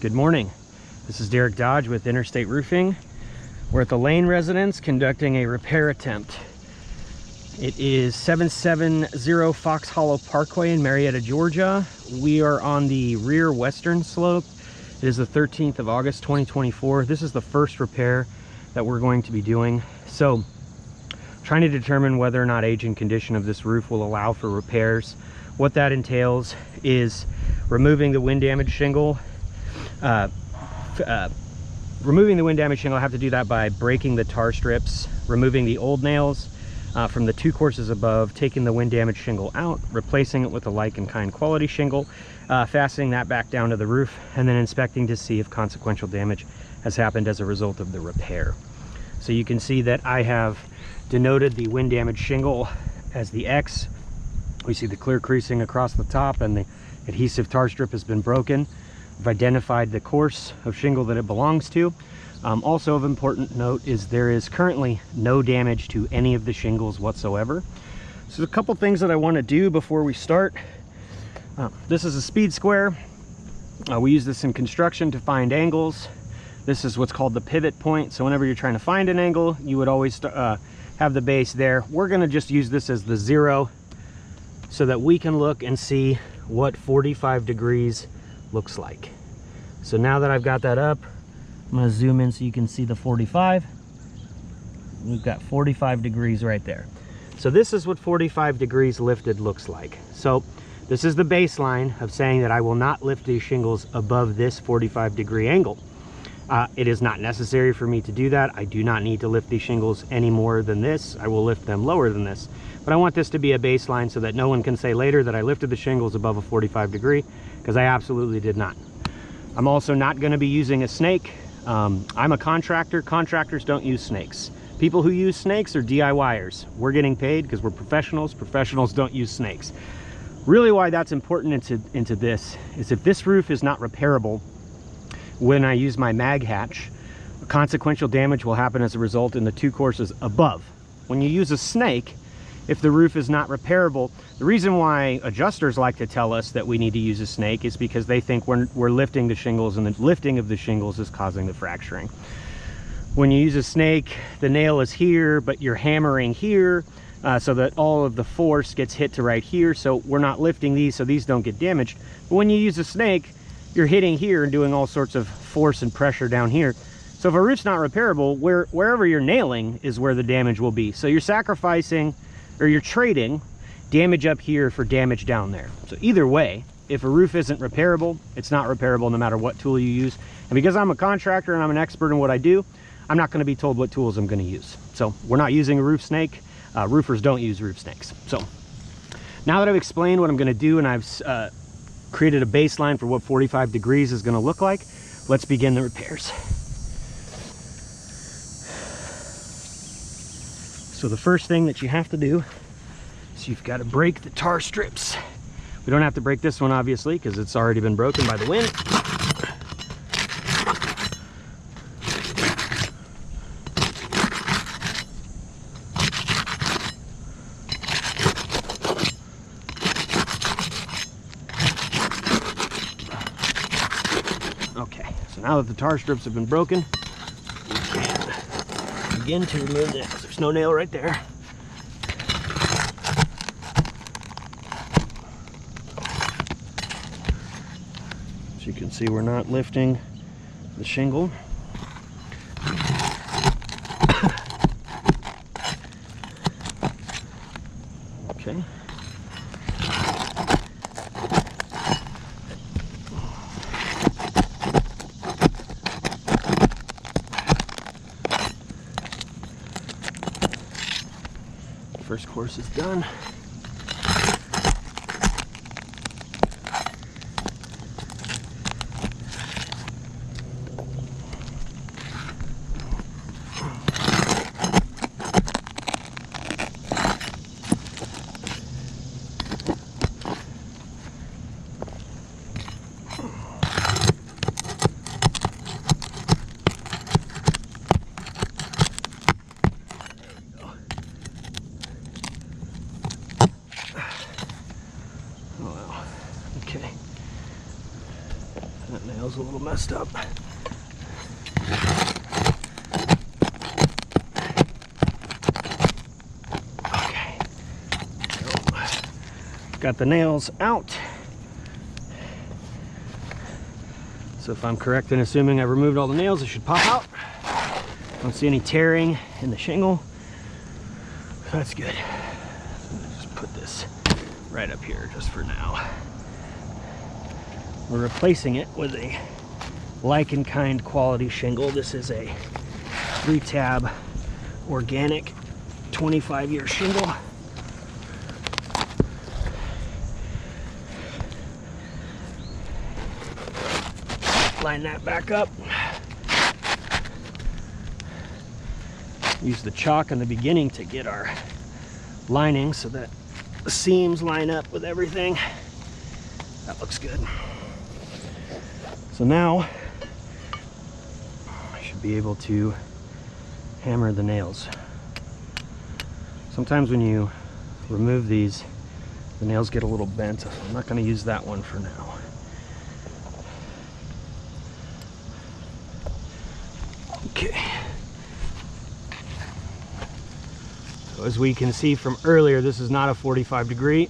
Good morning. This is Derek Dodge with Interstate Roofing. We're at the Lane residence conducting a repair attempt. It is 770 Fox Hollow Parkway in Marietta, Georgia. We are on the rear western slope. It is the 13th of August, 2024. This is the first repair that we're going to be doing. So, trying to determine whether or not age and condition of this roof will allow for repairs. What that entails is removing the wind damage shingle. Removing the wind damage shingle, I have to do that by breaking the tar strips, removing the old nails from the two courses above, taking the wind damage shingle out, replacing it with a like and kind quality shingle, fastening that back down to the roof, and then inspecting to see if consequential damage has happened as a result of the repair. So you can see that I have denoted the wind damage shingle as the X. We see the clear creasing across the top and the adhesive tar strip has been broken. I've identified the course of shingle that it belongs to. Also of important note is there is currently no damage to any of the shingles whatsoever. So there's a couple things that I want to do before we start. This is a speed square. We use this in construction to find angles. This is what's called the pivot point. So whenever you're trying to find an angle, you would always have the base there. We're going to just use this as the 0 so that we can look and see what 45 degrees looks like. So now that I've got that up, I'm going to zoom in so you can see the 45. We've got 45 degrees right there. So this is what 45 degrees lifted looks like. So this is the baseline of saying that I will not lift these shingles above this 45 degree angle. It is not necessary for me to do that. I do not need to lift these shingles any more than this. I will lift them lower than this. But I want this to be a baseline so that no one can say later that I lifted the shingles above a 45 degree, because I absolutely did not. I'm also not going to be using a snake. I'm a contractor. Contractors don't use snakes. People who use snakes are DIYers. We're getting paid because we're professionals. Professionals don't use snakes. Really why that's important into this is if this roof is not repairable when I use my mag hatch, consequential damage will happen as a result in the two courses above. When you use a snake, if the roof is not repairable, the reason why adjusters like to tell us that we need to use a snake is because they think we're lifting the shingles, and the lifting of the shingles is causing the fracturing. When you use a snake, the nail is here, but you're hammering here so that all of the force gets hit to right here. So we're not lifting these so these don't get damaged. But when you use a snake, you're hitting here and doing all sorts of force and pressure down here. So if a roof's not repairable, wherever you're nailing is where the damage will be. So you're sacrificing, or you're trading damage up here for damage down there. So either way, if a roof isn't repairable, it's not repairable no matter what tool you use. And because I'm a contractor and I'm an expert in what I do, I'm not going to be told what tools I'm going to use. So we're not using a roof snake. Roofers don't use roof snakes. So now that I've explained what I'm going to do and I've created a baseline for what 45 degrees is going to look like, let's begin the repairs. So the first thing that you have to do is you've got to break the tar strips. We don't have to break this one obviously because it's already been broken by the wind. Okay, so now that the tar strips have been broken, we can begin to remove this. There's no nail right there. So you can see we're not lifting the shingle. Okay. First course is done. That nail's a little messed up. Okay. Got the nails out. So if I'm correct in assuming I've removed all the nails, it should pop out. Don't see any tearing in the shingle. So that's good. Just put this right up here just for now. We're replacing it with a like and kind quality shingle. This is a 3-tab organic 25-year shingle. Line that back up. Use the chalk in the beginning to get our lining so that the seams line up with everything. That looks good. So now I should be able to hammer the nails. Sometimes when you remove these, the nails get a little bent, so I'm not going to use that one for now. Okay. So as we can see from earlier, this is not a 45 degree.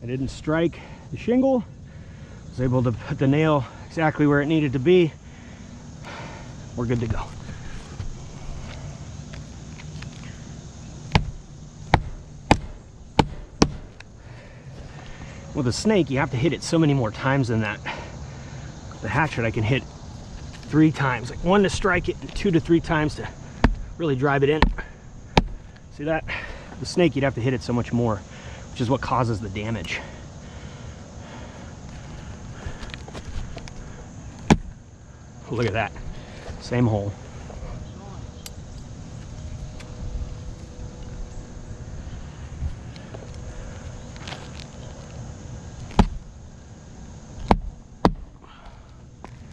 I didn't strike the shingle. I was able to put the nail exactly where it needed to be. We're good to go. With a snake, you have to hit it so many more times than that. The hatchet I can hit 3 times, like 1 to strike it and 2 to 3 times to really drive it in. See that? The snake, you'd have to hit it so much more, which is what causes the damage. Look at that, same hole.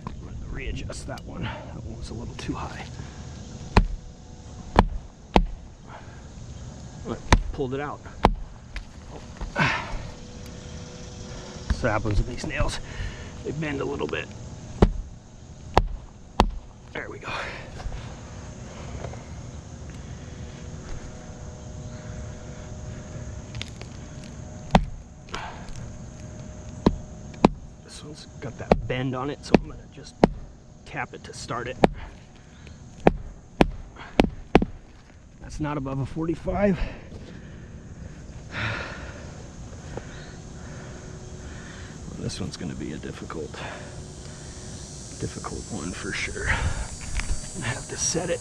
I'm going to readjust that one. That one was a little too high. Pulled it out. So what happens with these nails, they bend a little bit. There we go. This one's got that bend on it, so I'm gonna just tap it to start it. That's not above a 45. This one's going to be a difficult one for sure. I have to set it.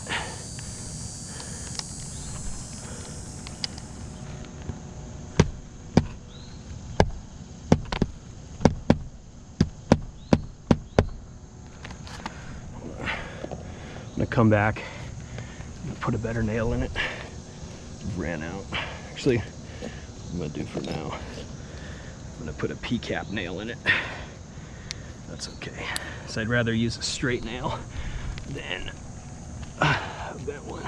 I'm going to come back and put a better nail in it. Ran out. Actually, I'm going to do for now. I'm going to put a P-cap nail in it. That's okay. So I'd rather use a straight nail than a bent one.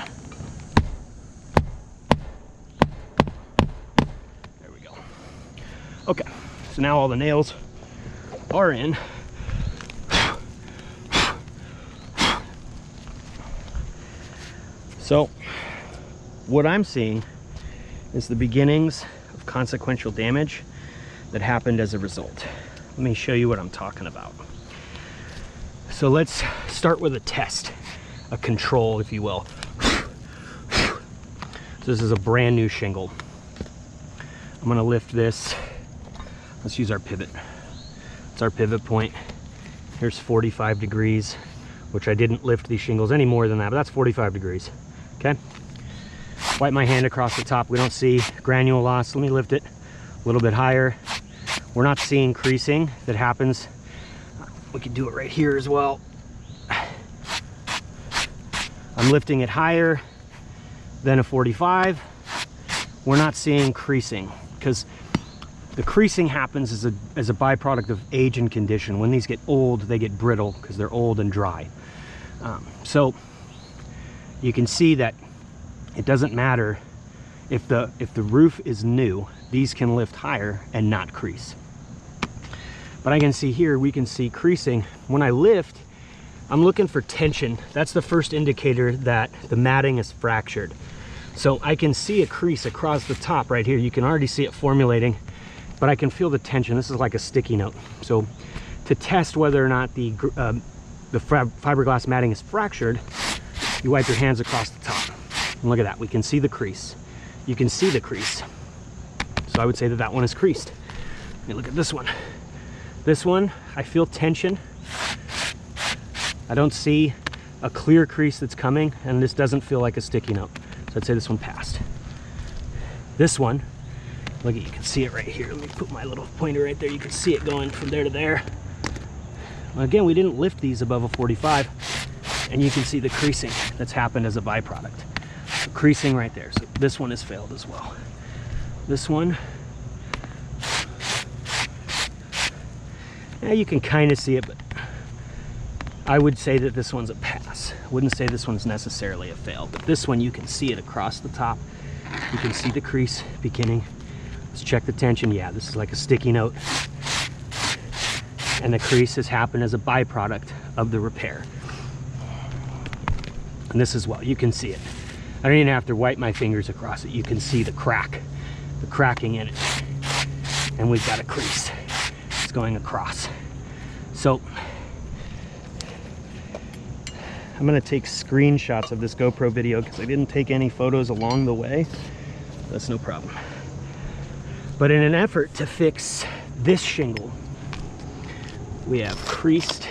There we go. Okay, so now all the nails are in. So what I'm seeing is the beginnings of consequential damage that happened as a result. Let me show you what I'm talking about. So let's start with a test, a control, if you will. So this is a brand new shingle. I'm gonna lift this. Let's use our pivot. It's our pivot point. Here's 45 degrees, which I didn't lift these shingles any more than that, but that's 45 degrees, okay? Wipe my hand across the top. We don't see granule loss. Let me lift it a little bit higher. We're not seeing creasing that happens. We can do it right here as well. I'm lifting it higher than a 45. We're not seeing creasing because the creasing happens as a byproduct of age and condition. When these get old, they get brittle because they're old and dry. So you can see that it doesn't matter if the roof is new, these can lift higher and not crease. But I can see here, we can see creasing. When I lift, I'm looking for tension. That's the first indicator that the matting is fractured. So I can see a crease across the top right here. You can already see it formulating, but I can feel the tension. This is like a sticky note. So to test whether or not the fiberglass matting is fractured, you wipe your hands across the top. And look at that, we can see the crease. You can see the crease. So I would say that that one is creased. Let me look at this one. This one, I feel tension. I don't see a clear crease that's coming, and this doesn't feel like a sticky note. So I'd say this one passed. This one, look at, you can see it right here. Let me put my little pointer right there. You can see it going from there to there. Well, again, we didn't lift these above a 45, and you can see the creasing that's happened as a byproduct. So creasing right there. So this one has failed as well. This one, yeah, you can kind of see it, but I would say that this one's a pass. I wouldn't say this one's necessarily a fail, but this one, you can see it across the top. You can see the crease beginning. Let's check the tension. Yeah, this is like a sticky note. And the crease has happened as a byproduct of the repair. And this as well, you can see it. I don't even have to wipe my fingers across it. You can see the crack, the cracking in it. And we've got a crease. It's going across. So I'm gonna take screenshots of this GoPro video because I didn't take any photos along the way. That's no problem. But in an effort to fix this shingle, we have creased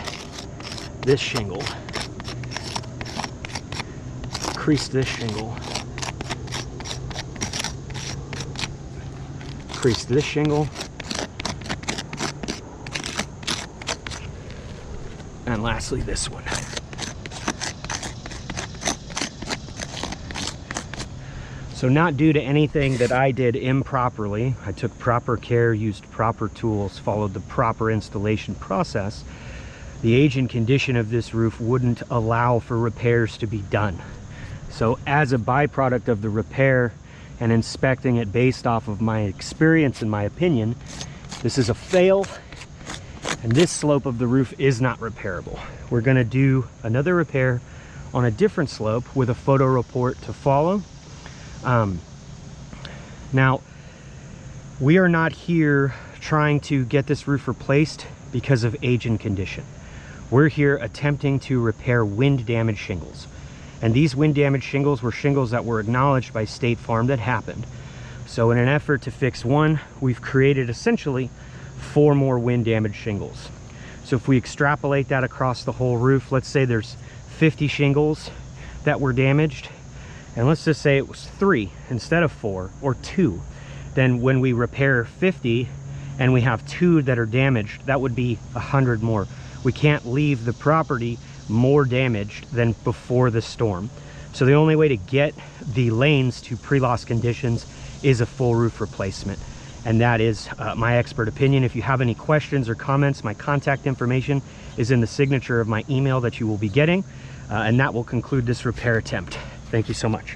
this shingle, creased this shingle, creased this shingle, and lastly this one. So not due to anything that I did improperly. I took proper care, used proper tools, followed the proper installation process. The age and condition of this roof wouldn't allow for repairs to be done. So as a byproduct of the repair and inspecting it based off of my experience and my opinion, this is a fail, and this slope of the roof is not repairable. We're gonna do another repair on a different slope with a photo report to follow. Now, we are not here trying to get this roof replaced because of age and condition. We're here attempting to repair wind damaged shingles. And these wind damaged shingles were shingles that were acknowledged by State Farm that happened. So in an effort to fix one, we've created essentially 4 more wind damaged shingles. So if we extrapolate that across the whole roof, let's say there's 50 shingles that were damaged, and let's just say it was 3 instead of 4 or 2, then when we repair 50 and we have 2 that are damaged, that would be 100 more. We can't leave the property more damaged than before the storm. So the only way to get the lanes to pre-loss conditions is a full roof replacement. And that is my expert opinion. If you have any questions or comments, my contact information is in the signature of my email that you will be getting. And that will conclude this repair attempt. Thank you so much.